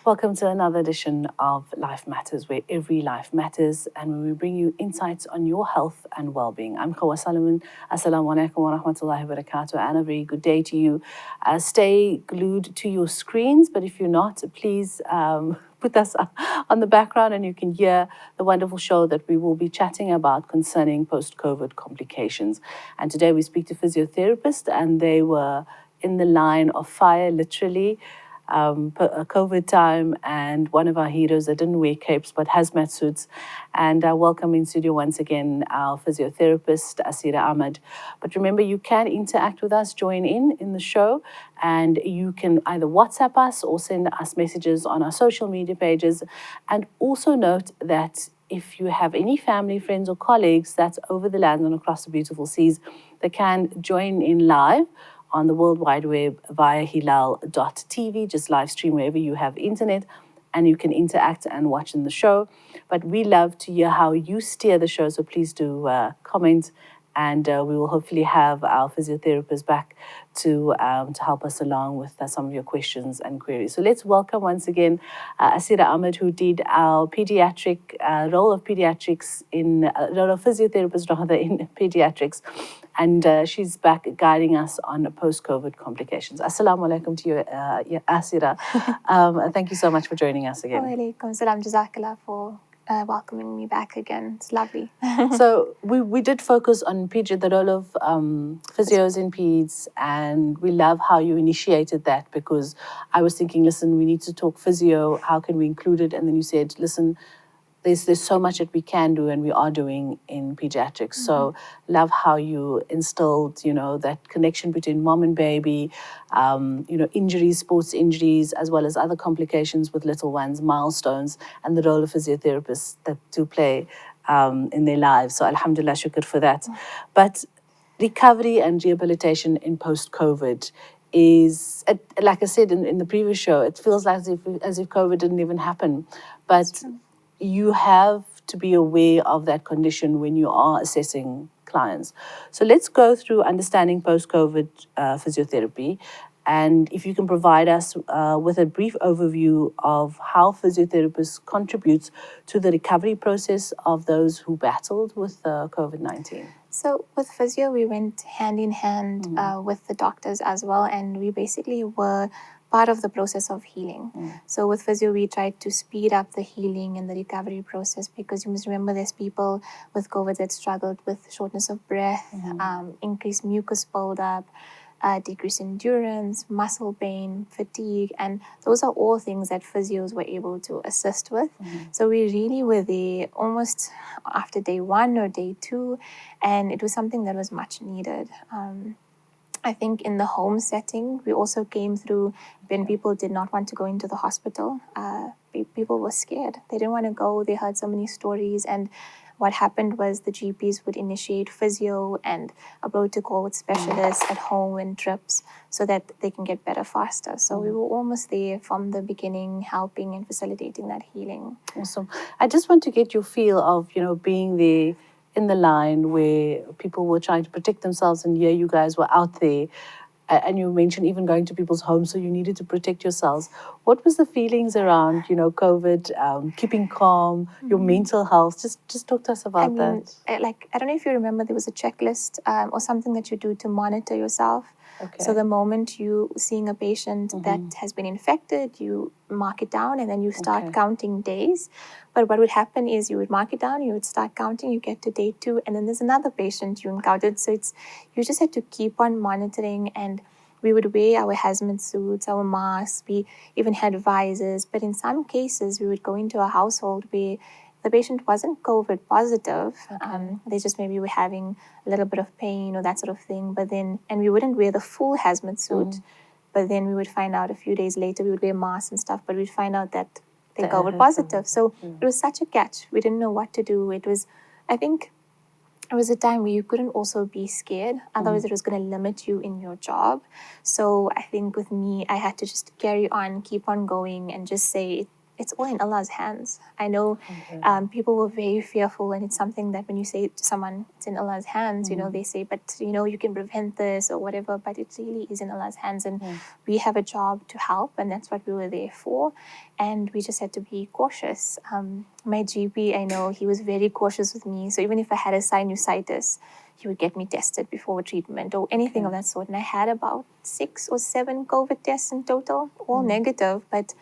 Welcome to another edition of Life Matters, where every life matters and where we bring you insights on your health and well-being. I'm Khawa Solomon. Assalamu alaikum wa rahmatullahi wa barakatuh, and a very good day to you. Stay glued to your screens, but if you're not, please put us on the background and you can hear the wonderful show that we will be chatting about concerning post-COVID complications. And today we speak to physiotherapists, and they were in the line of fire, literally. COVID time, and one of our heroes that didn't wear capes but hazmat suits. And I welcome in studio once again our physiotherapist, Asirah Ahmed. But remember, you can interact with us, join in the show, and you can either WhatsApp us or send us messages on our social media pages. And also note that if you have any family, friends, or colleagues that's over the land and across the beautiful seas, they can join in live on the World Wide Web via Hilaal.tv. Just live stream wherever you have internet, and you can interact and watch in the show. But we love to hear how you steer the show, so please do comment, and we will hopefully have our physiotherapist back to help us along with some of your questions and queries. So let's welcome once again Asirah Ahmed, who did our pediatric role of pediatrics role of physiotherapist rather in pediatrics. And she's back guiding us on post-COVID complications. Assalamu alaikum to you, Asirah. Thank you so much for joining us again. Wa alaikum salam. Jazakallah for welcoming me back again. It's lovely. So we did focus on the role of physios in peds, and we love how you initiated that, because I was thinking, listen, we need to talk physio. How can we include it? And then you said, listen, there's so much that we can do and we are doing in pediatrics. So love how you instilled, that connection between mom and baby, injuries, sports injuries, as well as other complications with little ones, milestones, and the role of physiotherapists that do play in their lives. So alhamdulillah, shukr for that. But recovery and rehabilitation in post-COVID is, like I said in the previous show, it feels like as if COVID didn't even happen. But you have to be aware of that condition when you are assessing clients. So let's go through understanding post-COVID physiotherapy. And if you can provide us with a brief overview of how physiotherapists contributes to the recovery process of those who battled with COVID-19. So with physio, we went hand in hand with the doctors as well. And we basically were part of the process of healing. So with physio, we tried to speed up the healing and the recovery process, because you must remember there's people with COVID that struggled with shortness of breath, increased mucus buildup, decreased endurance, muscle pain, fatigue, and those are all things that physios were able to assist with. So we really were there almost after day 1 or day 2, and it was something that was much needed. I think in the home setting, we also came through when people did not want to go into the hospital. People were scared. They didn't want to go. They heard so many stories. And what happened was the GPs would initiate physio and a protocol with specialists at home and trips so that they can get better faster. So we were almost there from the beginning, helping and facilitating that healing. Awesome. I just want to get your feel of, being there in the line where people were trying to protect themselves, and here you guys were out there, and you mentioned even going to people's homes, so you needed to protect yourselves. What was the feelings around, COVID, keeping calm, your mental health? Just talk to us about that. I don't know if you remember, there was a checklist or something that you do to monitor yourself. Okay. So the moment you seeing a patient that has been infected, you mark it down and then you start counting days. But what would happen is you would mark it down, you would start counting, you get to day 2, and then there's another patient you encountered. So you just had to keep on monitoring, and we would wear our hazmat suits, our masks, we even had visors. But in some cases, we would go into a household where the patient wasn't COVID positive. They just maybe were having a little bit of pain or that sort of thing. And we wouldn't wear the full hazmat suit. But then we would find out a few days later, we would wear masks and stuff, but we'd find out that they're COVID positive. So it was such a catch. We didn't know what to do. I think it was a time where you couldn't also be scared. Otherwise, it was going to limit you in your job. So I think with me, I had to just carry on, keep on going, and just say, it's all in Allah's hands. I know people were very fearful, and it's something that when you say to someone, it's in Allah's hands, they say, but you can prevent this or whatever, but it really is in Allah's hands, and we have a job to help, and that's what we were there for, and we just had to be cautious. My GP, I know, he was very cautious with me, so even if I had a sinusitis, he would get me tested before treatment or anything of that sort. And I had about 6 or 7 COVID tests in total, all negative, but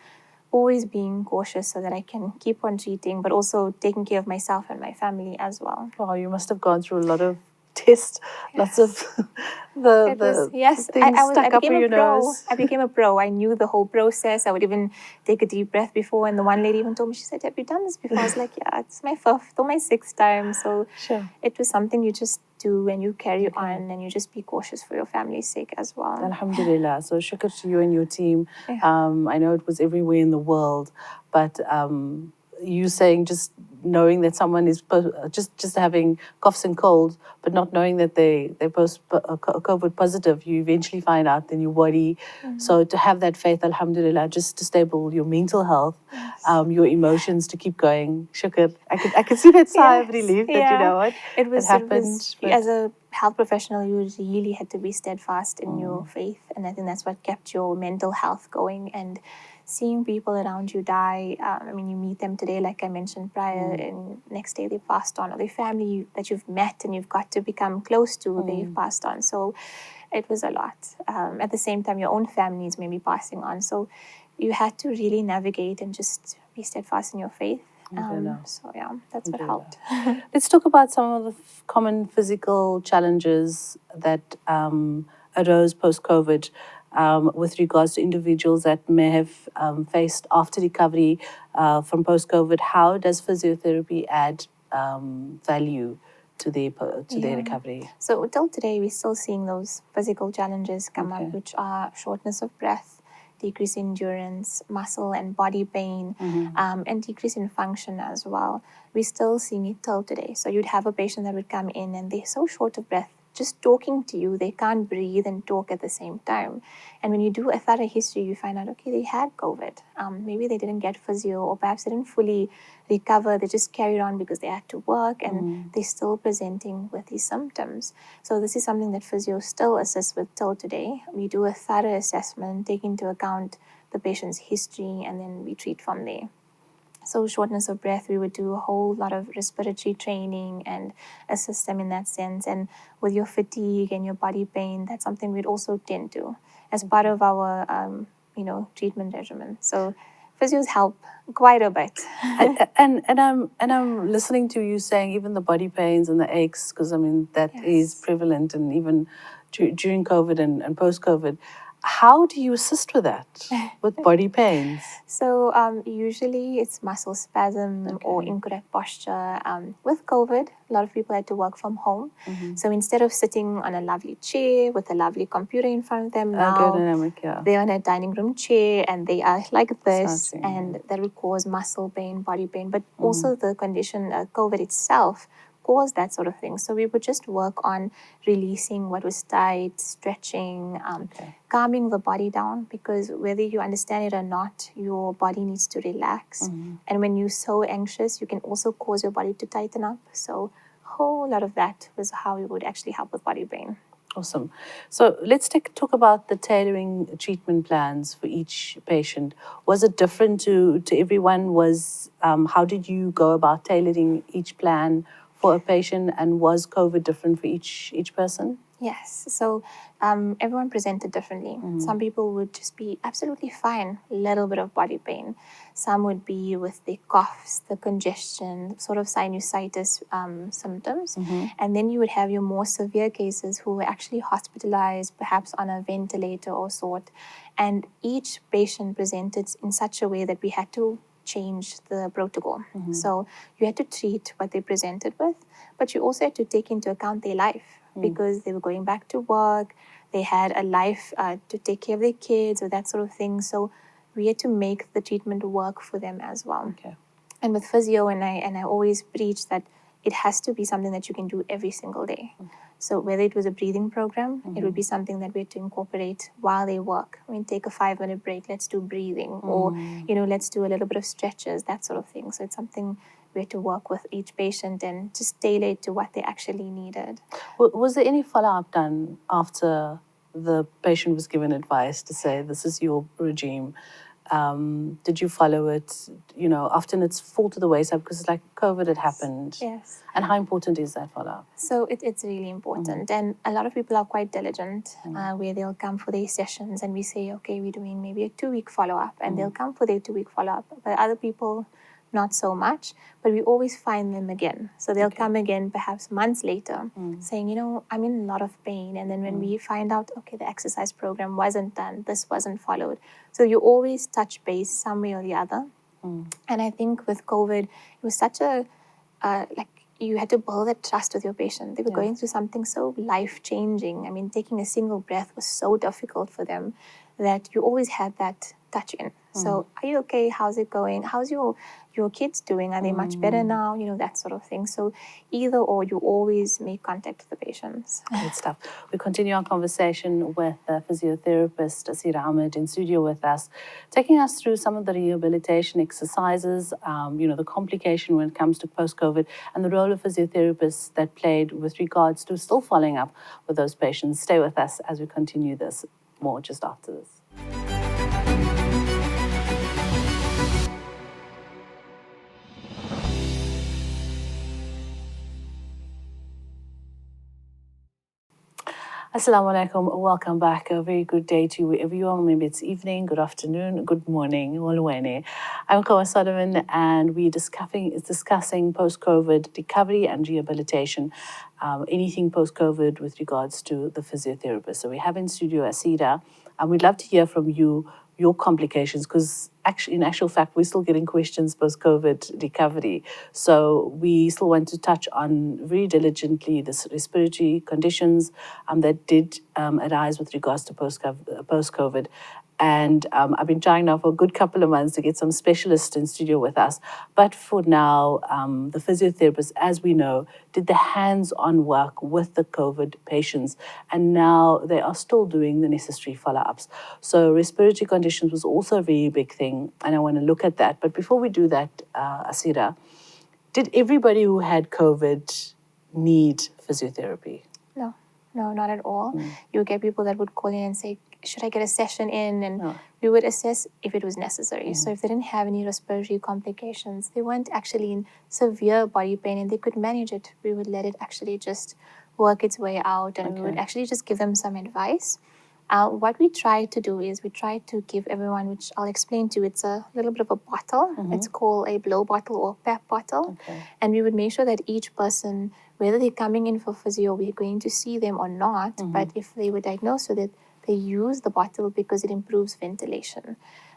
always being cautious so that I can keep on treating, but also taking care of myself and my family as well. Wow, you must have gone through a lot of tests, lots of things stuck up your nose. I became a pro. I knew the whole process. I would even take a deep breath before, and the one lady even told me, she said, have you done this before? I was like, yeah, it's my 5th or my 6th time. So it was something you just do and you carry on, and you just be cautious for your family's sake as well. Alhamdulillah. So shukr to you and your team. I know it was everywhere in the world, but you saying just knowing that someone is just having coughs and colds, but not knowing that they're COVID positive, you eventually find out, then you worry. So to have that faith, alhamdulillah, just to stable your mental health, your emotions, to keep going. Shukr. I could see that sigh of relief that you know what it happened. As a health professional, you really had to be steadfast in your faith, and I think that's what kept your mental health going. And seeing people around you die, you meet them today, like I mentioned prior, and next day they passed on, or their family that you've met and you've got to become close to, they've passed on. So it was a lot. At the same time, your own families may be passing on. So you had to really navigate and just be steadfast in your faith. So yeah, that's what helped. Let's talk about some of the common physical challenges that arose post-COVID. With regards to individuals that may have faced after recovery from post-COVID. How does physiotherapy add value to their recovery? So till today, we're still seeing those physical challenges come up, which are shortness of breath, decrease in endurance, muscle and body pain, and decrease in function as well. We're still seeing it till today. So you'd have a patient that would come in and they're so short of breath. Just talking to you, they can't breathe and talk at the same time. And when you do a thorough history, you find out, okay, they had COVID. Maybe they didn't get physio, or perhaps they didn't fully recover. They just carried on because they had to work, and they're still presenting with these symptoms. So this is something that physio still assists with till today. We do a thorough assessment, take into account the patient's history, and then we treat from there. So shortness of breath, we would do a whole lot of respiratory training and assist them in that sense. And with your fatigue and your body pain, that's something we'd also tend to as part of our, treatment regimen. So physios help quite a bit. and I'm listening to you saying even the body pains and the aches, because that is prevalent, and even during COVID and post-COVID. How do you assist with that, with body pains? So usually it's muscle spasm or incorrect posture. With COVID, a lot of people had to work from home. So instead of sitting on a lovely chair with a lovely computer in front of them, now they're on a dining room chair and they are like this, and that would cause muscle pain, body pain, but also the condition, COVID itself, cause that sort of thing. So we would just work on releasing what was tight, stretching, calming the body down, because whether you understand it or not, your body needs to relax. And when you're so anxious, you can also cause your body to tighten up. So a whole lot of that was how we would actually help with body pain. Awesome. So let's talk about the tailoring treatment plans for each patient. Was it different to everyone? How did you go about tailoring each plan for a patient, and was COVID different for each person? Yes. So everyone presented differently. Some people would just be absolutely fine, a little bit of body pain. Some would be with the coughs, the congestion, sort of sinusitis symptoms. And then you would have your more severe cases who were actually hospitalized, perhaps on a ventilator or sort. And each patient presented in such a way that we had to change the protocol. So you had to treat what they presented with, but you also had to take into account their life, because they were going back to work, they had a life to take care of their kids or that sort of thing. So we had to make the treatment work for them as well. And with physio, and I always preach that it has to be something that you can do every single day. So whether it was a breathing program, it would be something that we had to incorporate while they work. I mean, take a 5-minute break, let's do breathing, or, let's do a little bit of stretches, that sort of thing. So it's something we had to work with each patient and just tailor it to what they actually needed. Was there any follow-up done after the patient was given advice to say, this is your regime? Did you follow it? Often it's fall to the wayside because it's like COVID had happened. Yes. And how important is that follow-up? So it's really important. And a lot of people are quite diligent where they'll come for their sessions and we say, okay, we're doing maybe a 2-week follow-up, and they'll come for their 2-week follow-up. But other people, not so much, but we always find them again. So they'll come again perhaps months later saying, I'm in a lot of pain. And then when we find out, okay, the exercise program wasn't done, this wasn't followed. So you always touch base some way or the other. And I think with COVID, it was such a, you had to build that trust with your patient. They were going through something so life-changing. I mean, taking a single breath was so difficult for them that you always had that touch in. So, are you okay? How's it going? How's your kids doing? Are they much better now? That sort of thing. So, either or, you always make contact with the patients. Good stuff. We continue our conversation with physiotherapist Asirah Ahmed in studio with us, taking us through some of the rehabilitation exercises, the complication when it comes to post-COVID, and the role of physiotherapists that played with regards to still following up with those patients. Stay with us as we continue this more just after this. Assalamu alaikum. Welcome back. A very good day to you wherever you are. Maybe it's evening, good afternoon, good morning. I'm Kawa Solomon, and we're discussing post-COVID recovery and rehabilitation, anything post-COVID with regards to the physiotherapist. So we have in studio Asirah, and we'd love to hear from you, your complications, because in actual fact, we're still getting questions post-COVID recovery. So we still want to touch on very diligently the respiratory conditions that did arise with regards to post-COVID. And I've been trying now for a good couple of months to get some specialists in studio with us. But for now, the physiotherapist, as we know, did the hands-on work with the COVID patients. And now they are still doing the necessary follow-ups. So respiratory conditions was also a very big thing. And I want to look at that. But before we do that, Asirah, did everybody who had COVID need physiotherapy? No, not at all. You would get people that would call in and say, should I get a session in? And we would assess if it was necessary. So if they didn't have any respiratory complications, they weren't actually in severe body pain and they could manage it, we would let it actually just work its way out, and we would actually just give them some advice. What we try to do is we try to give everyone, which I'll explain to you, it's a little bit of a bottle. It's called a blow bottle or PEP bottle. And we would make sure that each person, whether they're coming in for physio, we're going to see them or not, but if they were diagnosed with it, they use the bottle because it improves ventilation.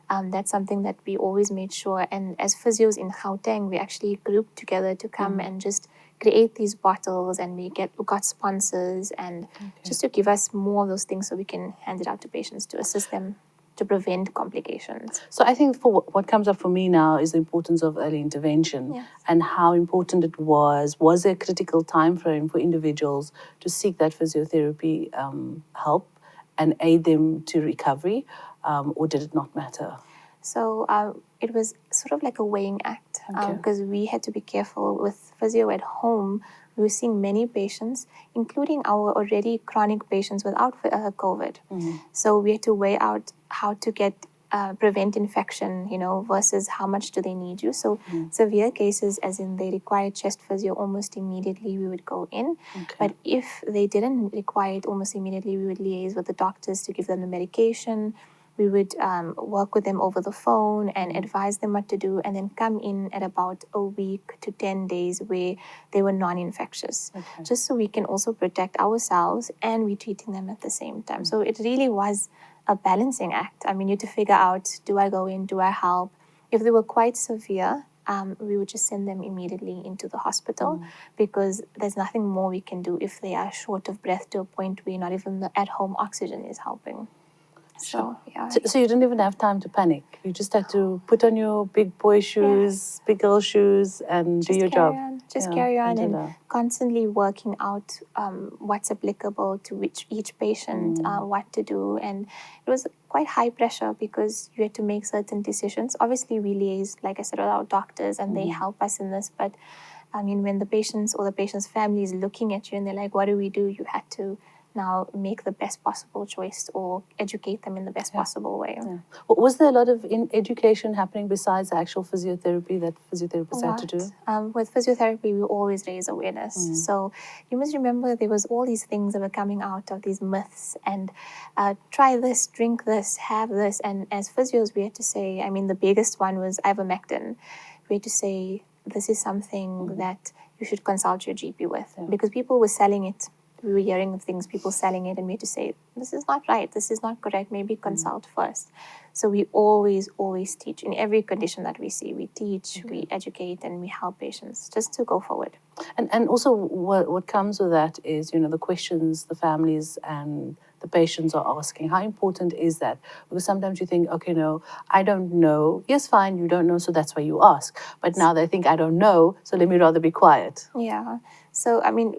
That's something that we always made sure. And as physios in Gauteng, we actually grouped together to come and just create these bottles, and we got sponsors and just to give us more of those things so we can hand it out to patients to assist them to prevent complications. So I think for what comes up for me now is the importance of early intervention and how important it was. Was there a critical time frame for individuals to seek that physiotherapy help and aid them to recovery, or did it not matter? So it was sort of like a weighing act because we had to be careful with physio at home. We were seeing many patients, including our already chronic patients without COVID. So we had to weigh out how to prevent infection, versus how much do they need you. So severe cases, as in they require chest physio almost immediately, we would go in. But if they didn't require it almost immediately, we would liaise with the doctors to give them the medication. We would work with them over the phone and advise them what to do, and then come in at about a week to 10 days where they were non-infectious, just so we can also protect ourselves and we're treating them at the same time. So it really was a balancing act. I mean, you had to figure out, do I go in, do I help? If they were quite severe, we would just send them immediately into the hospital because there's nothing more we can do if they are short of breath to a point where not even the at-home oxygen is helping. So, yeah. So you didn't even have time to panic. You just had to put on your big boy shoes, big girl shoes, and do your job. Just carry on and that. constantly working out what's applicable to each patient, what to do. And it was quite high pressure because you had to make certain decisions. Obviously, we liaise, like I said, with our doctors and they help us in this. But I mean, when the patients or the patient's family is looking at you and they're like, what do we do? You had to now make the best possible choice or educate them in the best possible way. Yeah. Was there a lot of education happening besides the actual physiotherapy that physiotherapists had to do? With physiotherapy, we always raise awareness. So you must remember there was all these things that were coming out of these myths and try this, drink this, have this. And as physios, we had to say, I mean, the biggest one was ivermectin. We had to say, this is something that you should consult your GP with because people were selling it. We were hearing of things, people selling it, and we had to say, this is not right, this is not correct, maybe consult first. So we always teach in every condition that we see. We teach, we educate, and we help patients just to go forward. And also what comes with that is, the questions the families and the patients are asking. How important is that? Because sometimes you think, okay, no, I don't know. Yes, fine, you don't know, so that's why you ask. But now they think I don't know, so let me rather be quiet. Yeah. So, I mean,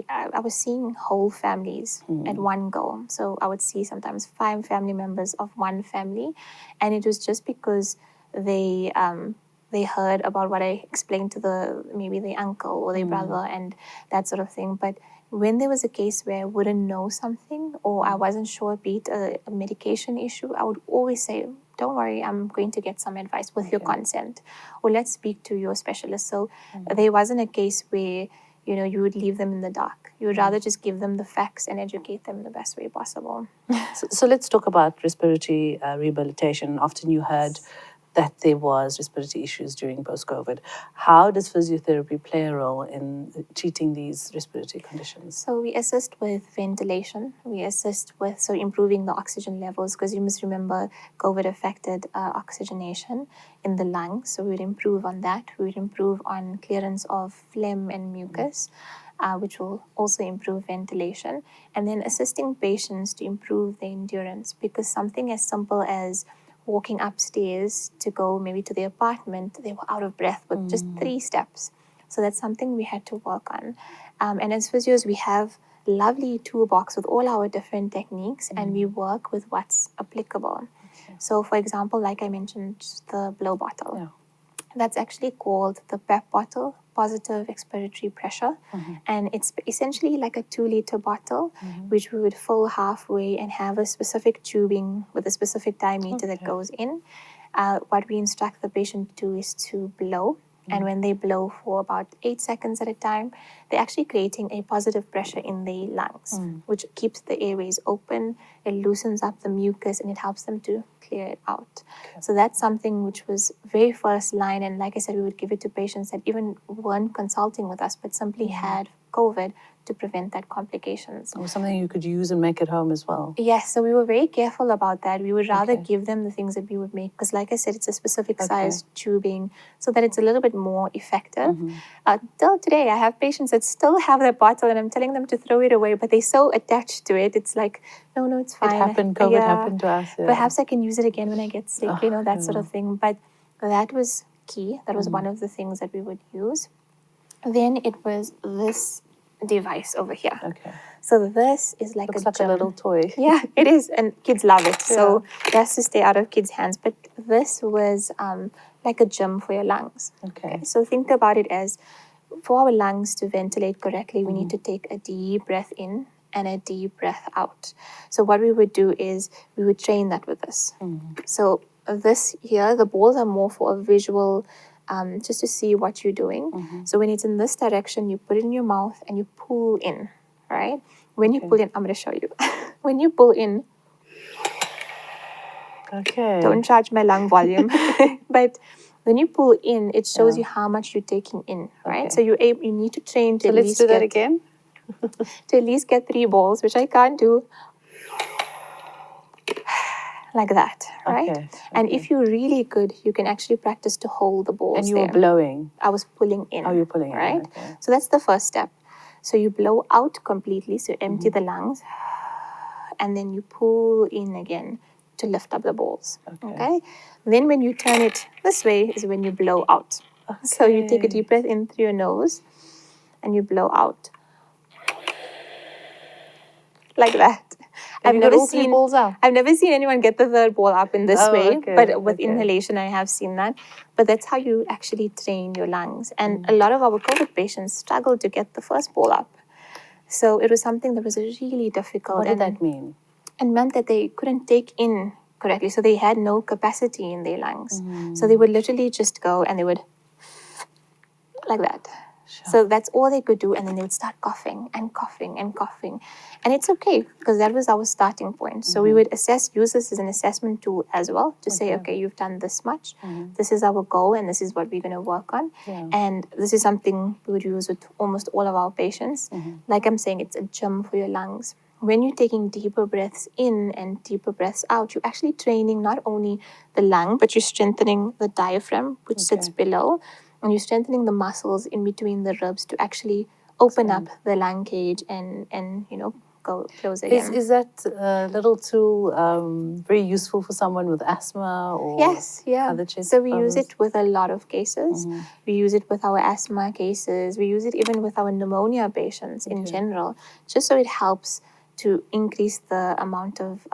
I was seeing whole families at one go. So I would see sometimes 5 family members of one family. And it was just because they heard about what I explained to maybe the uncle or the brother and that sort of thing. But when there was a case where I wouldn't know something or I wasn't sure, be it a medication issue, I would always say, don't worry, I'm going to get some advice with your consent, or let's speak to your specialist. So there wasn't a case where you would leave them in the dark. You would rather just give them the facts and educate them in the best way possible. So let's talk about respiratory rehabilitation. Often you heard that there was respiratory issues during post-COVID. How does physiotherapy play a role in treating these respiratory conditions? So we assist with ventilation. We assist with improving the oxygen levels because you must remember COVID affected oxygenation in the lungs. So we would improve on that. We would improve on clearance of phlegm and mucus. Which will also improve ventilation, and then assisting patients to improve their endurance, because something as simple as walking upstairs to go maybe to their apartment, they were out of breath with just 3 steps. So that's something we had to work on. And as physios, we have a lovely toolbox with all our different techniques, and we work with what's applicable. Okay. So for example, like I mentioned, the blow bottle. Yeah. That's actually called the PEP bottle, positive expiratory pressure. And it's essentially like a 2-liter bottle, which we would fill halfway and have a specific tubing with a specific diameter that goes in. What we instruct the patient to do is to blow. And when they blow for about 8 seconds at a time, they're actually creating a positive pressure in the lungs, which keeps the airways open, it loosens up the mucus, and it helps them to clear it out. Okay. So that's something which was very first line. And like I said, we would give it to patients that even weren't consulting with us, but simply had COVID to prevent that complications. Or something you could use and make at home as well. Yes, so we were very careful about that. We would rather give them the things that we would make, because like I said, it's a specific size tubing so that it's a little bit more effective. Till today, I have patients that still have their bottle and I'm telling them to throw it away, but they're so attached to it. It's like, no, it's fine. It happened, COVID happened to us. Yeah. Perhaps I can use it again when I get sick, that sort of thing. But that was key. That was one of the things that we would use. Then it was this device over here. Okay. So this is like Looks like a little toy. Yeah, it is, and kids love it. So it has to stay out of kids' hands. But this was like a gym for your lungs. Okay. So think about it as, for our lungs to ventilate correctly, we need to take a deep breath in and a deep breath out. So what we would do is we would train that with this. So this here, the balls are more for a visual, just to see what you're doing. So when it's in this direction, you put it in your mouth and you pull in, right? When you pull in, I'm going to show you. When you pull in, don't charge my lung volume, but when you pull in, it shows you how much you're taking in, right? So you need to train to at least do that again. To at least get 3 balls, which I can't do. Like that, right? And if you're really good, you can actually practice to hold the balls. And you were blowing. I was pulling in. Oh, you're pulling in, right? So that's the first step. So you blow out completely, so empty the lungs, and then you pull in again. to lift up the balls. Okay. Then when you turn it this way is when you blow out. So you take a deep breath in through your nose and you blow out. Like that. I've never seen balls out. I've never seen anyone get the third ball up in this way, but with inhalation I have seen that. But that's how you actually train your lungs. And a lot of our COVID patients struggle to get the first ball up. So it was something that was really difficult. What did that mean? It meant that they couldn't take in correctly. So they had no capacity in their lungs. So they would literally just go and they would like that. Sure. So that's all they could do. And then they would start coughing and coughing and coughing. And it's okay because that was our starting point. So we would use this as an assessment tool as well to say, okay, you've done this much. This is our goal and this is what we're going to work on. Yeah. And this is something we would use with almost all of our patients. Like I'm saying, it's a gym for your lungs. When you're taking deeper breaths in and deeper breaths out, you're actually training not only the lung, but you're strengthening the diaphragm, which sits below. And you're strengthening the muscles in between the ribs to actually open up the lung cage and go close again. Is that little tool very useful for someone with asthma or other chest So we use it with a lot of cases. We use it with our asthma cases. We use it even with our pneumonia patients in general, just so it helps to increase the amount of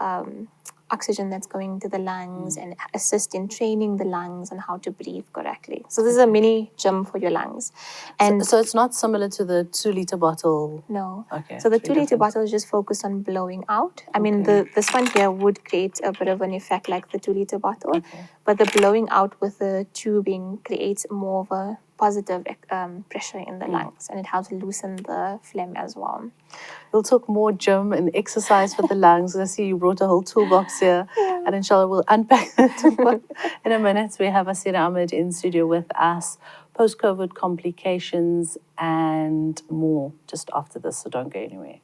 oxygen that's going to the lungs and assist in training the lungs on how to breathe correctly. So this is a mini gym for your lungs. And so it's not similar to the 2-liter bottle? No. Okay. So the 2-liter bottle is just focused on blowing out. I mean, this one here would create a bit of an effect like the 2-liter bottle, but the blowing out with the tubing creates more of a positive pressure in the lungs, and it helps loosen the phlegm as well. We'll talk more gym and exercise for the lungs. I see you brought a whole toolbox here, and inshallah we'll unpack that in a minute. We have Asirah Ahmed in studio with us, post-COVID complications and more just after this, so don't go anywhere.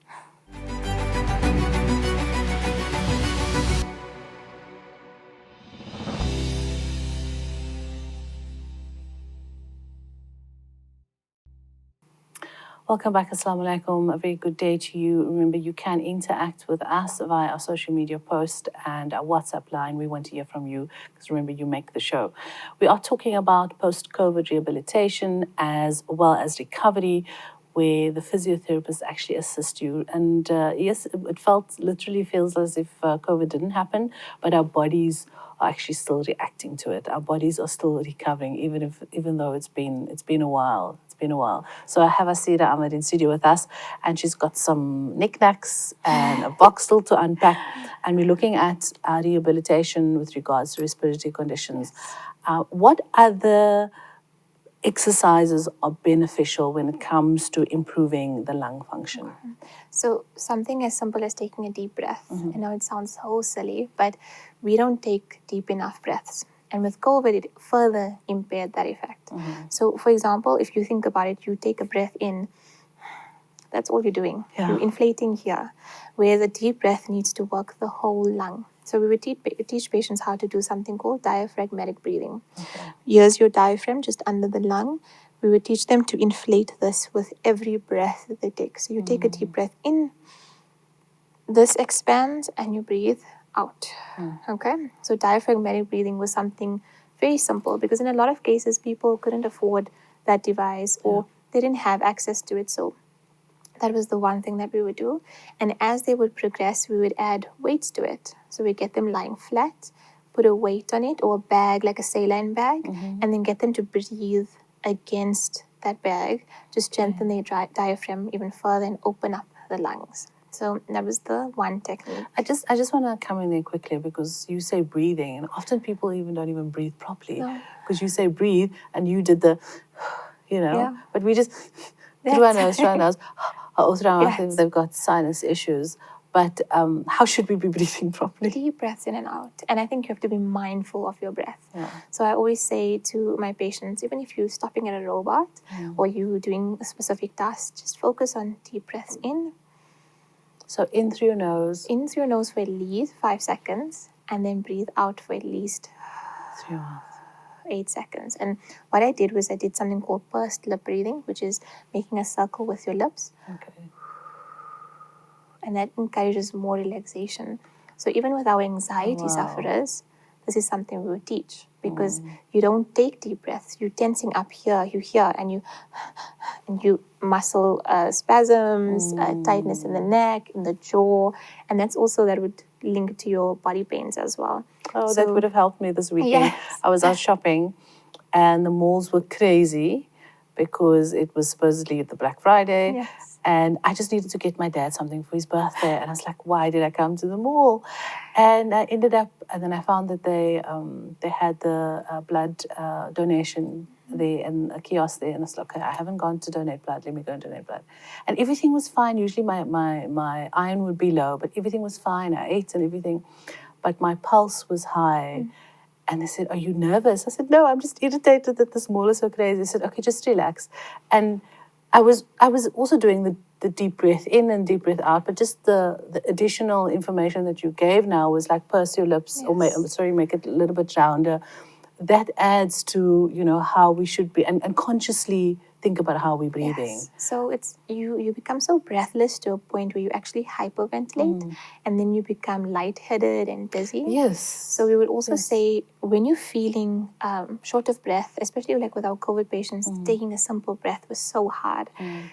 Welcome back. Assalamu alaikum. A very good day to you. Remember, you can interact with us via our social media post and our WhatsApp line. We want to hear from you because remember, you make the show. We are talking about post-COVID rehabilitation as well as recovery, where the physiotherapists actually assist you. And yes, it literally feels as if COVID didn't happen, but our bodies are actually still reacting to it. Our bodies are still recovering, even though it's been a while. So I have Asirah Ahmed in studio with us, and she's got some knickknacks and a box still to unpack. And we're looking at rehabilitation with regards to respiratory conditions. What other exercises are beneficial when it comes to improving the lung function? So something as simple as taking a deep breath. I know it sounds so silly, but we don't take deep enough breaths. And with COVID, it further impaired that effect. So, for example, if you think about it, you take a breath in, that's all you're doing. Yeah. You're inflating here, where the deep breath needs to work the whole lung. So we would teach patients how to do something called diaphragmatic breathing. Here's your diaphragm just under the lung. We would teach them to inflate this with every breath that they take. So you take a deep breath in, this expands, and you breathe out. Okay, so diaphragmatic breathing was something very simple because in a lot of cases people couldn't afford that device or they didn't have access to it. So that was the one thing that we would do. And as they would progress, we would add weights to it. So we get them lying flat, put a weight on it or a bag like a saline bag, and then get them to breathe against that bag to strengthen their diaphragm even further and open up the lungs. So that was the one technique. I just want to come in there quickly because you say breathing, and often people don't even breathe properly because you say breathe and you did the, but we just through our nose, yes. They've got sinus issues. But how should we be breathing properly? Deep breaths in and out. And I think you have to be mindful of your breath. Yeah. So I always say to my patients, even if you're stopping at a robot or you're doing a specific task, just focus on deep breaths in. So in through your nose. In through your nose for at least 5 seconds, and then breathe out for at least 8 seconds. And what I did was I did something called pursed lip breathing, which is making a circle with your lips. Okay. And that encourages more relaxation. So even with our anxiety Wow. sufferers, this is something we would teach, because you don't take deep breaths. You're tensing up here, and you muscle spasms, tightness in the neck, in the jaw, and that would link to your body pains as well. Oh, that would have helped me this weekend. Yes. I was out shopping and the malls were crazy because it was supposedly the Black Friday. Yes. And I just needed to get my dad something for his birthday. And I was like, why did I come to the mall? And I ended up, and then I found that they had the blood donation there and a kiosk there. And I was like, okay, I haven't gone to donate blood. Let me go and donate blood. And everything was fine. Usually my iron would be low, but everything was fine. I ate and everything. But my pulse was high. And they said, are you nervous? I said, no, I'm just irritated that this mall is so crazy. They said, okay, just relax. And I was also doing the deep breath in and deep breath out, but just the additional information that you gave now was like purse your lips, or make it a little bit rounder. That adds to, how we should be, and consciously think about how we're breathing. Yes. So it's you become so breathless to a point where you actually hyperventilate, and then you become lightheaded and dizzy. Yes. So we would also say, when you're feeling short of breath, especially like with our COVID patients, taking a simple breath was so hard.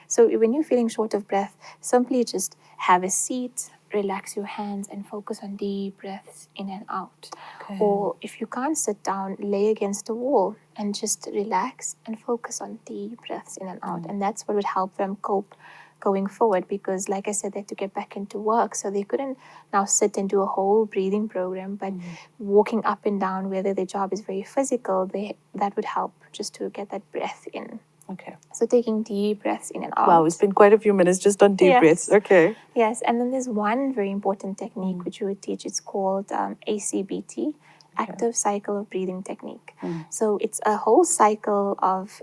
So when you're feeling short of breath, simply just have a seat, relax your hands, and focus on deep breaths in and out. Okay. Or if you can't sit down, lay against a wall and just relax and focus on deep breaths in and out. And that's what would help them cope going forward, because like I said, they had to get back into work, so they couldn't now sit and do a whole breathing program, but walking up and down, whether their job is very physical, that would help just to get that breath in. Okay. So taking deep breaths in and out. Wow, it's been quite a few minutes just on deep breaths. Okay. Yes, and then there's one very important technique which we would teach. It's called ACBT, Active Cycle of Breathing Technique. So it's a whole cycle of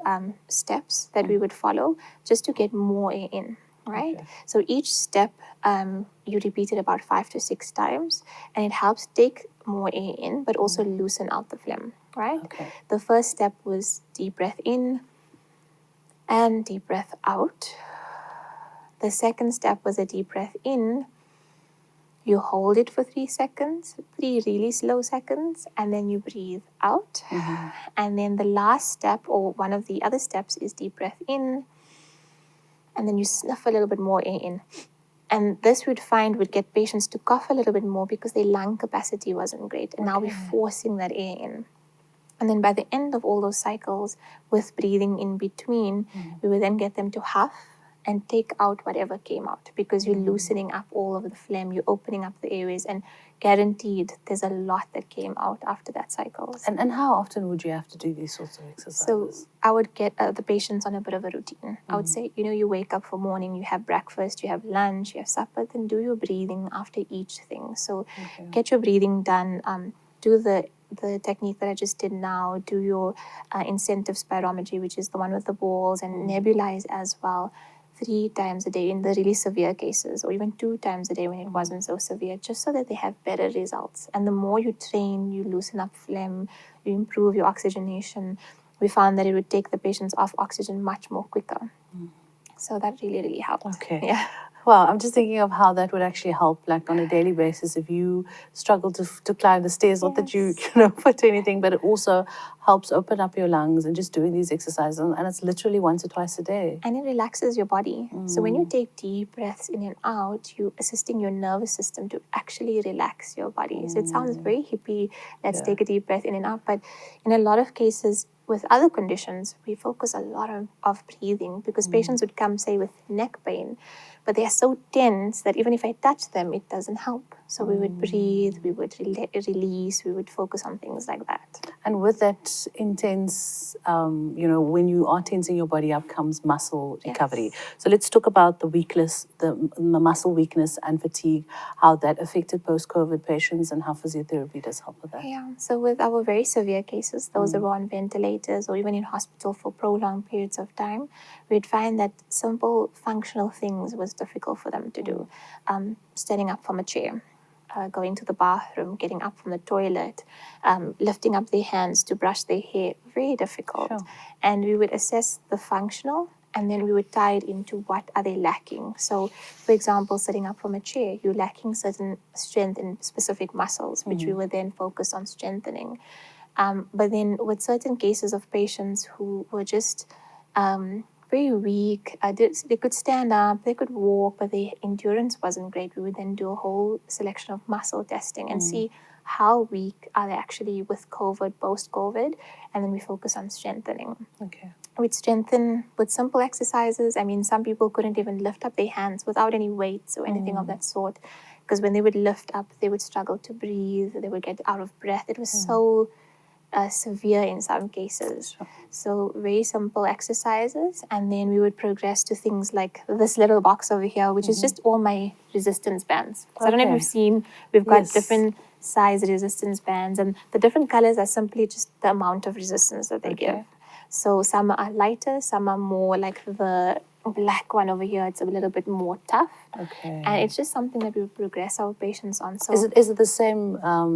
steps that we would follow just to get more air in, right? Okay. So each step you repeat it about 5 to 6 times, and it helps take more air in, but also loosen out the phlegm, right? Okay. The first step was deep breath in and deep breath out. The second step was a deep breath in. You hold it for 3 seconds, 3 really slow seconds, and then you breathe out. And then the last step, or one of the other steps, is deep breath in, and then you sniff a little bit more air in. And this we'd find would get patients to cough a little bit more because their lung capacity wasn't great. And now we're forcing that air in. And then by the end of all those cycles, with breathing in between, we would then get them to huff and take out whatever came out, because you're loosening up all of the phlegm, you're opening up the airways, and guaranteed there's a lot that came out after that cycle. And how often would you have to do these sorts of exercises? So I would get the patients on a bit of a routine. I would say, you wake up for morning, you have breakfast, you have lunch, you have supper, then do your breathing after each thing. So get your breathing done, do the technique that I just did now, do your incentive spirometry, which is the one with the balls, and nebulize as well 3 times a day in the really severe cases, or even 2 times a day when it wasn't so severe, just so that they have better results. And the more you train, you loosen up phlegm, you improve your oxygenation. We found that it would take the patients off oxygen much more quicker. So that really, really helped. Okay. Yeah. Well, I'm just thinking of how that would actually help, like on a daily basis, if you struggle to climb the stairs. Not that you fit anything, but it also helps open up your lungs, and just doing these exercises, and it's literally once or twice a day. And it relaxes your body. So when you take deep breaths in and out, you're assisting your nervous system to actually relax your body. So it sounds very hippie, let's take a deep breath in and out, but in a lot of cases, with other conditions, we focus a lot of breathing, because patients would come, say, with neck pain, but they are so tense that even if I touch them, it doesn't help. So we would breathe, we would release, we would focus on things like that. And with that intense, when you are tensing your body up, comes muscle recovery. So let's talk about the weakness, the muscle weakness and fatigue, how that affected post-COVID patients, and how physiotherapy does help with that. Yeah, so with our very severe cases, those that were on ventilators or even in hospital for prolonged periods of time, we'd find that simple functional things was difficult for them to do. Standing up from a chair, going to the bathroom, getting up from the toilet, lifting up their hands to brush their hair, very difficult. And we would assess the functional and then we would tie it into what are they lacking. So, for example, sitting up from a chair, you're lacking certain strength in specific muscles, which we would then focus on strengthening. But then with certain cases of patients who were just very weak, they could stand up, they could walk, but their endurance wasn't great, we would then do a whole selection of muscle testing and see how weak are they actually with COVID, post-COVID, and then we focus on strengthening. Okay. We'd strengthen with simple exercises. I mean, some people couldn't even lift up their hands without any weights or anything of that sort, because when they would lift up, they would struggle to breathe, they would get out of breath. It was so severe in some cases. So very simple exercises, and then we would progress to things like this little box over here, which is just all my resistance bands. So I don't know if you've seen, we've got different size resistance bands, and the different colors are simply just the amount of resistance that they give. So some are lighter, some are more like the black one over here. It's a little bit more tough. Okay. And it's just something that we progress our patients on. So is it the same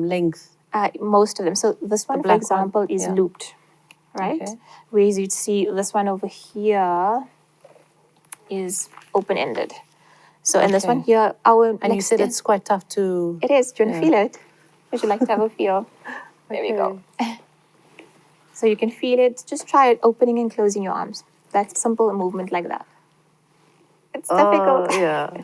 length? Most of them. So this one, for example, is looped, right? Okay. Whereas you'd see this one over here is open-ended. So, and this one here, and you said it's quite tough to... It is. Do you want to feel it? Would you like to have a feel? There we go. So you can feel it. Just try it, opening and closing your arms. That's simple movement like that. It's difficult. Yeah.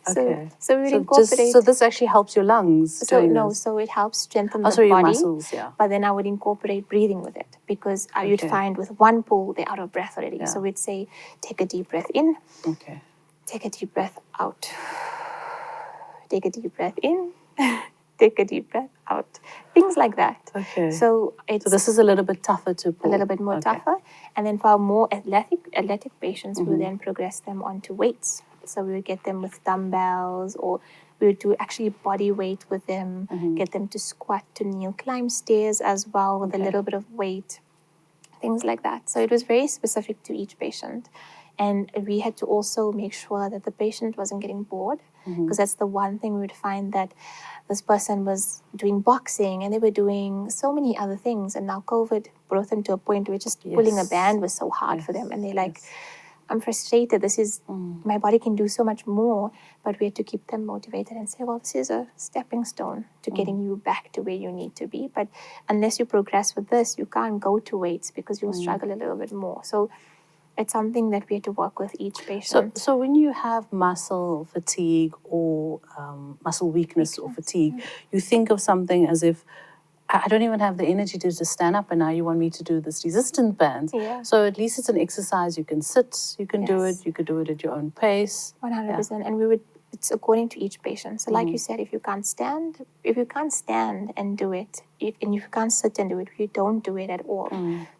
Okay. So we would incorporate... So this actually helps your lungs? So it helps strengthen the body. Your muscles, But then I would incorporate breathing with it, because you'd find with one pull, they're out of breath already. So we'd say, take a deep breath in. Okay. Take a deep breath out. Take a deep breath in. Take a deep breath out. Things like that. Okay. So this is a little bit tougher to pull. A little bit more tougher. And then for our more athletic patients, we would then progress them onto weights. So we would get them with dumbbells, or we would do actually body weight with them, get them to squat, to kneel, climb stairs as well with a little bit of weight, things like that. So it was very specific to each patient. And we had to also make sure that the patient wasn't getting bored, because that's the one thing we would find, that this person was doing boxing and they were doing so many other things. And now COVID brought them to a point where just pulling a band was so hard for them. And they're like, I'm frustrated. This is, my body can do so much more. But we had to keep them motivated and say, well, this is a stepping stone to getting you back to where you need to be. But unless you progress with this, you can't go to weights, because you'll struggle a little bit more. So it's something that we had to work with each patient. So when you have muscle fatigue or muscle weakness or fatigue, you think of something as if, I don't even have the energy to just stand up, and now you want me to do this resistance band. Yeah. So at least it's an exercise. You can sit, you can do it, you could do it at your own pace. 100%. And it's according to each patient. So like you said, if you can't stand and do it, if you can't sit and do it, you don't do it at all.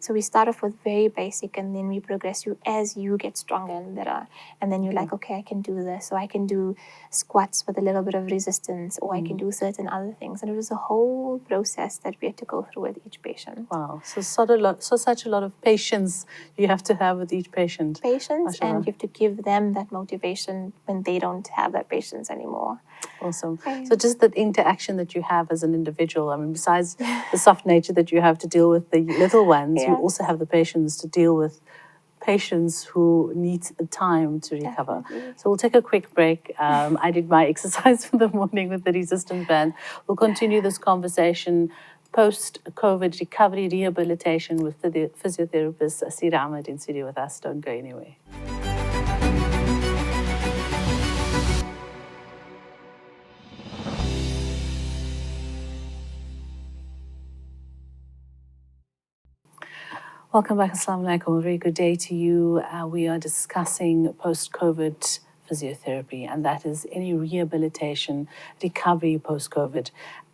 So we start off with very basic, and then we progress you as you get stronger and better. And then you're like, okay, I can do this. So I can do squats with a little bit of resistance, or I can do certain other things. And it was a whole process that we had to go through with each patient. Wow. So such a lot of patience you have to have with each patient. Patience, and you have to give them that motivation when they don't have that patience anymore. Awesome. So just that interaction that you have as an individual, I mean, besides the soft nature that you have to deal with the little ones, you also have the patience to deal with patients who need time to recover. Definitely. So we'll take a quick break. I did my exercise for the morning with the resistance band. We'll continue this conversation post-COVID recovery rehabilitation with the physiotherapist Asirah Ahmed in studio with us. Don't go anywhere. Welcome back. Assalamu alaikum. A very good day to you. We are discussing post-COVID physiotherapy, and that is any rehabilitation, recovery post-COVID.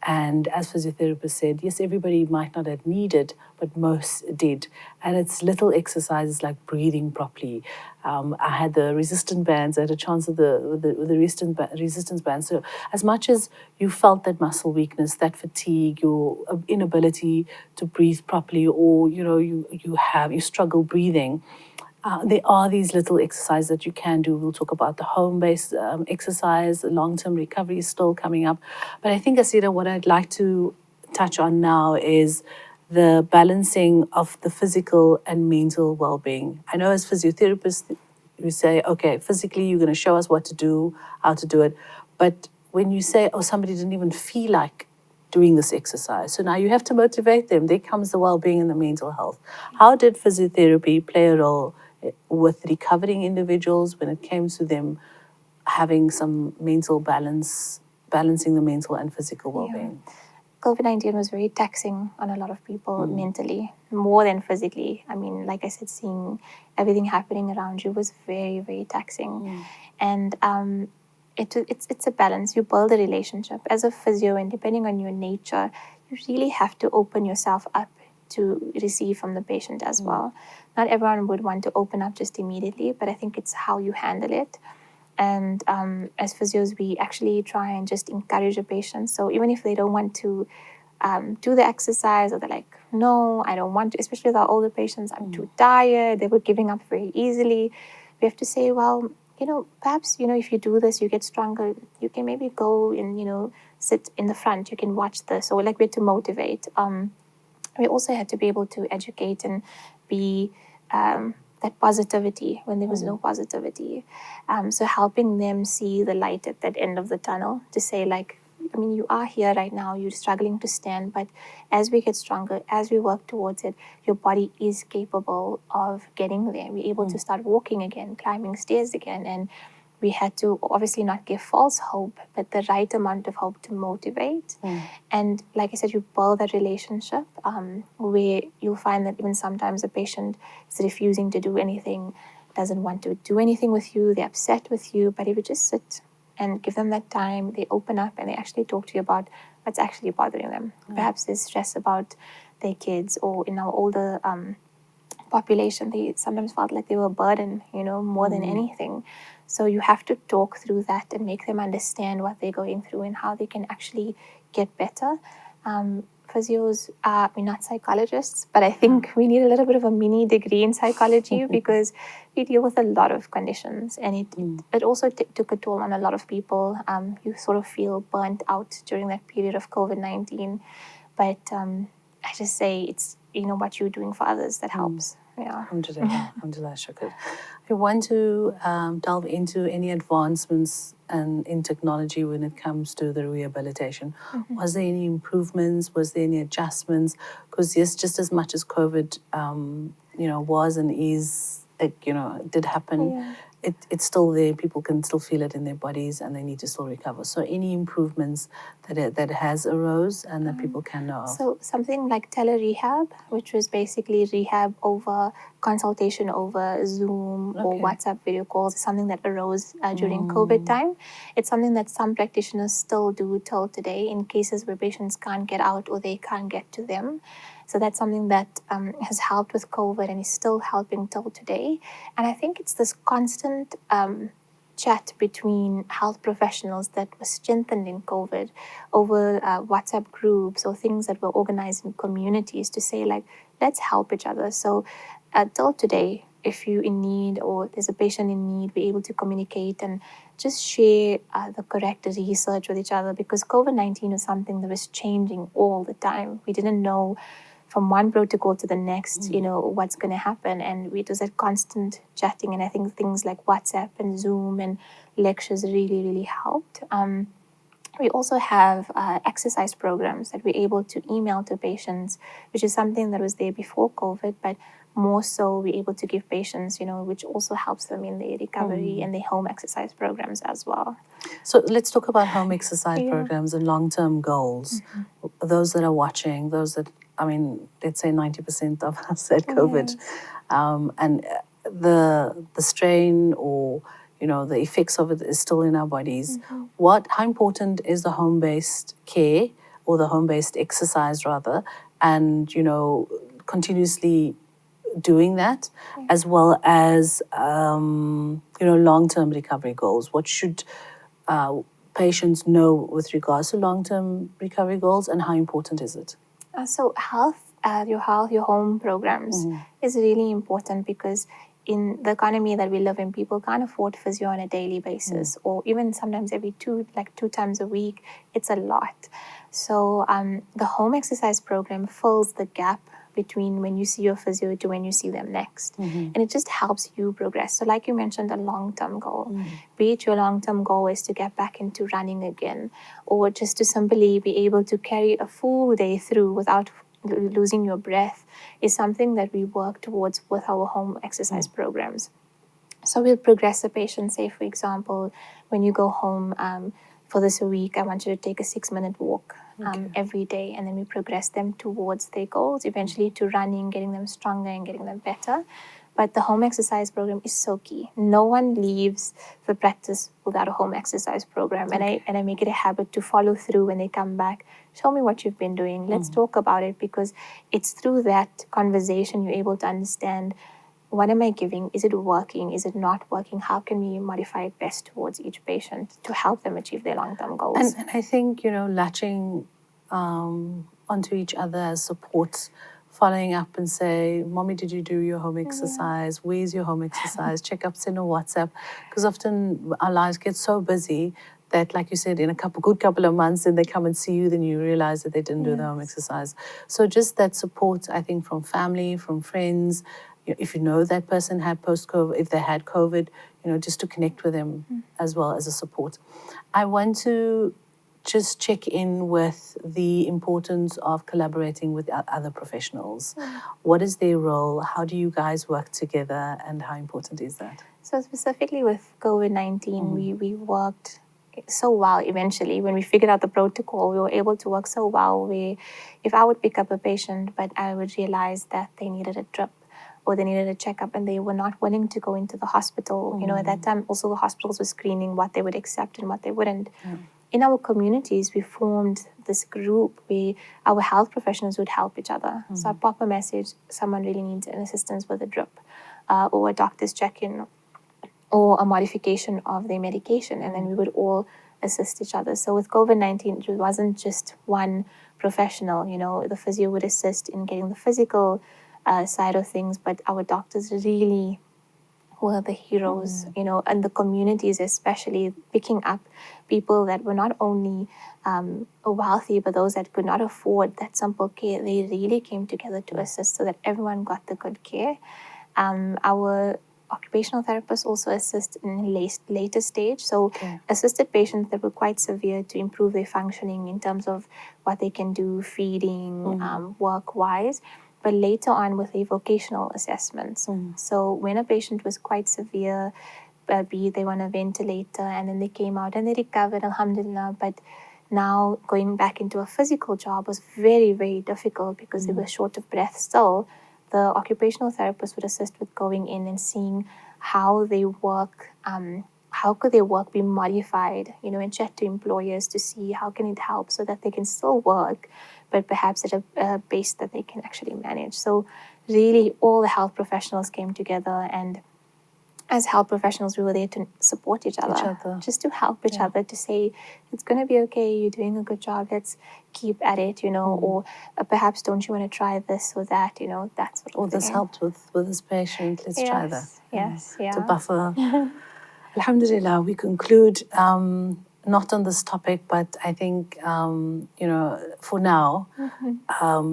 And as physiotherapists said, yes, everybody might not have needed, but most did. And it's little exercises like breathing properly. I had the resistance bands. I had a chance of the resistance bands. So as much as you felt that muscle weakness, that fatigue, your inability to breathe properly, or you struggle breathing, there are these little exercises that you can do. We'll talk about the home-based exercise. Long-term recovery is still coming up. But I think, Asirah, what I'd like to touch on now is the balancing of the physical and mental well-being. I know as physiotherapists, you say, okay, physically you're going to show us what to do, how to do it. But when you say, oh, somebody didn't even feel like doing this exercise, so now you have to motivate them. There comes the well-being and the mental health. How did physiotherapy play a role with recovering individuals when it came to them having some mental balance, balancing the mental and physical well-being? COVID-19 was very taxing on a lot of people mentally, more than physically. I mean, like I said, seeing everything happening around you was very, very taxing. And it's a balance. You build a relationship. As a physio, and depending on your nature, you really have to open yourself up to receive from the patient as well. Not everyone would want to open up just immediately, but I think it's how you handle it. And as physios, we actually try and just encourage a patient. So even if they don't want to do the exercise, or they're like, no, I don't want to, especially with our older patients, I'm too tired, they were giving up very easily. We have to say, well, perhaps, if you do this, you get stronger. You can maybe go and, sit in the front. You can watch this. So like we had to motivate. We also had to be able to educate and be that positivity when there was no positivity. So helping them see the light at that end of the tunnel, to say, like, I mean, you are here right now, you're struggling to stand, but as we get stronger, as we work towards it, your body is capable of getting there. We're able to start walking again, climbing stairs again, and we had to obviously not give false hope, but the right amount of hope to motivate. And like I said, you build that relationship where you'll find that even sometimes a patient is refusing to do anything, doesn't want to do anything with you, they're upset with you, but if you just sit and give them that time, they open up and they actually talk to you about what's actually bothering them. Perhaps there's stress about their kids, or in our older population, they sometimes felt like they were a burden, more than anything. So you have to talk through that and make them understand what they're going through and how they can actually get better. Physios we're not psychologists, but I think we need a little bit of a mini degree in psychology because we deal with a lot of conditions, and it also took a toll on a lot of people. You sort of feel burnt out during that period of COVID-19, but I just say it's what you're doing for others that helps. Yeah. Alhamdulillah, shukr. I want to delve into any advancements in technology when it comes to the rehabilitation. Was there any improvements? Was there any adjustments? Because yes, just as much as COVID, was and is, did happen, it's still there. People can still feel it in their bodies, and they need to still recover. So any improvements that has arose and that people can know of? So something like tele-rehab, which was basically rehab over consultation over Zoom or WhatsApp video calls, is something that arose during COVID time. It's something that some practitioners still do till today in cases where patients can't get out or they can't get to them. So that's something that has helped with COVID and is still helping till today. And I think it's this constant chat between health professionals that was strengthened in COVID over WhatsApp groups or things that were organized in communities to say, like, let's help each other. So till today, if you're in need or there's a patient in need, we're able to communicate and just share the correct research with each other, because COVID-19 was something that was changing all the time. We didn't know from one protocol to the next, what's going to happen. And it was that constant chatting. And I think things like WhatsApp and Zoom and lectures really, really helped. We also have exercise programs that we're able to email to patients, which is something that was there before COVID, but more so we're able to give patients, which also helps them in their recovery and their home exercise programs as well. So let's talk about home exercise programs and long-term goals. Those that are watching, let's say 90% of us had COVID, and the strain or the effects of it is still in our bodies. How important is the home-based care or the home-based exercise rather, and continuously doing that, as well as long-term recovery goals? What should patients know with regards to long-term recovery goals, and how important is it? So health your health, your home programs is really important, because in the economy that we live in, people can't afford physio on a daily basis, or even sometimes every two times a week. It's a lot. So the home exercise program fills the gap between when you see your physio to when you see them next. And it just helps you progress. So like you mentioned, a long-term goal. Be it your long-term goal is to get back into running again, or just to simply be able to carry a full day through without losing your breath, is something that we work towards with our home exercise programs. So we'll progress a patient. Say, for example, when you go home for this week, I want you to take a 6-minute walk every day, and then we progress them towards their goals, eventually to running, getting them stronger and getting them better. But the home exercise program is so key. No one leaves the practice without a home exercise program. And I make it a habit to follow through when they come back. Show me what you've been doing. Let's talk about it, because it's through that conversation you're able to understand, what am I giving? Is it working? Is it not working? How can we modify it best towards each patient to help them achieve their long-term goals? And I think, latching onto each other as support, following up and say, Mommy, did you do your home exercise? Where's your home exercise? Checkups in a WhatsApp. Because often our lives get so busy that, like you said, in a good couple of months, then they come and see you, then you realize that they didn't do the home exercise. So just that support, I think, from family, from friends, if you know that person had post-COVID, if they had COVID, just to connect with them as well as a support. I want to just check in with the importance of collaborating with other professionals. What is their role? How do you guys work together, and how important is that? So specifically with COVID-19, we worked so well eventually. When we figured out the protocol, we were able to work so well. If I would pick up a patient, but I would realize that they needed a drip or they needed a checkup and they were not willing to go into the hospital. At that time, also the hospitals were screening what they would accept and what they wouldn't. In our communities, we formed this group where our health professionals would help each other. So I pop a message, someone really needs an assistance with a drip, or a doctor's check-in, or a modification of their medication, and then we would all assist each other. So with COVID-19, it wasn't just one professional. The physio would assist in getting the physical side of things, but our doctors really were the heroes, and the communities especially, picking up people that were not only wealthy, but those that could not afford that simple care. They really came together to assist so that everyone got the good care. Our occupational therapists also assist in later stage, so assisted patients that were quite severe to improve their functioning in terms of what they can do, feeding, work-wise, but later on with the vocational assessments. So when a patient was quite severe, be it they were on a ventilator, and then they came out and they recovered, alhamdulillah, but now going back into a physical job was very, very difficult because they were short of breath still. The occupational therapist would assist with going in and seeing how they work, how could their work be modified, and chat to employers to see how can it help so that they can still work, but perhaps at a pace that they can actually manage. So really all the health professionals came together, and as health professionals, we were there to support each other. Just to help each other, to say, it's going to be okay, you're doing a good job, let's keep at it, or perhaps don't you want to try this or that, that sort of Or this helped with this patient, let's try that. Yes, To buffer. Alhamdulillah, we conclude not on this topic, but I think, for now,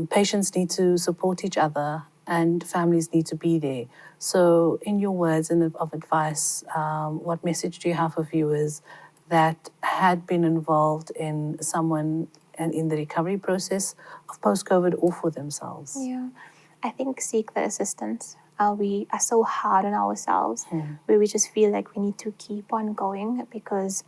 patients need to support each other and families need to be there. So in your words and of advice, what message do you have for viewers that had been involved in someone and in the recovery process of post-COVID or for themselves? Yeah, I think seek the assistance. We are so hard on ourselves, where we just feel like we need to keep on going because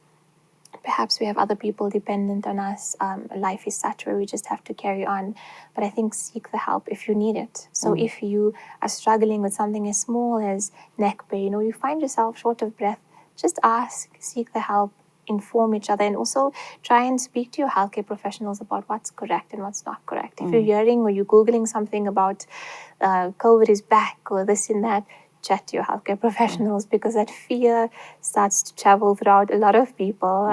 perhaps we have other people dependent on us. Life is such where we just have to carry on. But I think seek the help if you need it. So if you are struggling with something as small as neck pain, or you find yourself short of breath, just ask, seek the help, inform each other, and also try and speak to your healthcare professionals about what's correct and what's not correct. If you're hearing or you're Googling something about COVID is back or this and that, chat to your healthcare professionals, because that fear starts to travel throughout a lot of people.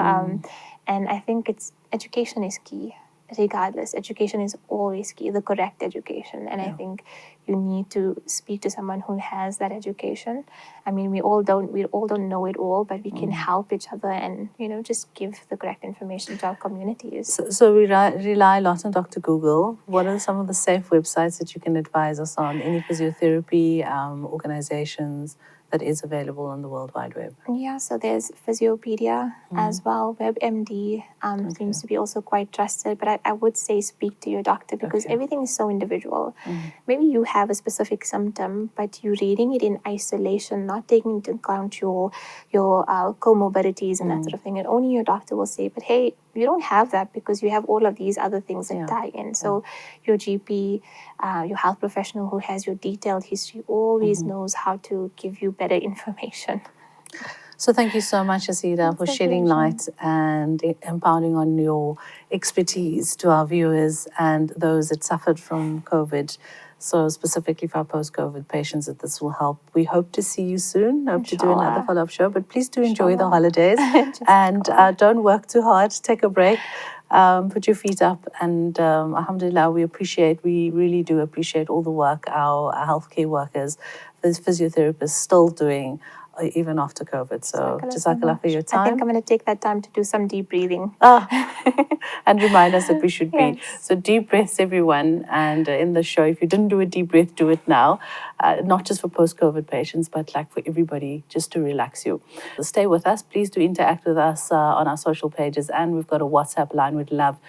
And I think education is key. regardless, education is always key, the correct education. And I think you need to speak to someone who has that education. I mean, we all don't know it all, but we can help each other and, just give the correct information to our communities. So we rely a lot on Dr. Google. What are some of the safe websites that you can advise us on? Any physiotherapy organizations that is available on the World Wide Web? Yeah, so there's Physiopedia as well. WebMD seems to be also quite trusted, but I would say speak to your doctor because everything is so individual. Maybe you have a specific symptom, but you're reading it in isolation, not taking into account your comorbidities and that sort of thing. And only your doctor will say, but hey, you don't have that because you have all of these other things that tie in. So your GP, your health professional who has your detailed history always knows how to give you better information. So thank you so much, Asirah, for shedding light and imparting on your expertise to our viewers and those that suffered from COVID. So specifically for our post-COVID patients, that this will help. We hope to see you soon. Hope to do another follow-up show. But please do enjoy the holidays and don't work too hard. Take a break. Put your feet up, and alhamdulillah, we really do appreciate all the work our healthcare workers, the physiotherapists still doing even after COVID. So jazakallah for your time. I think I'm going to take that time to do some deep breathing. And remind us that we should be. So deep breaths, everyone. And in the show, if you didn't do a deep breath, do it now. Not just for post-COVID patients, but like for everybody, just to relax you. So stay with us. Please do interact with us on our social pages. And we've got a WhatsApp line. We'd love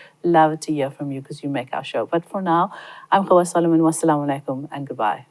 to hear from you because you make our show. But for now, I'm Khawa Solomon. Wassalamu alaikum and goodbye.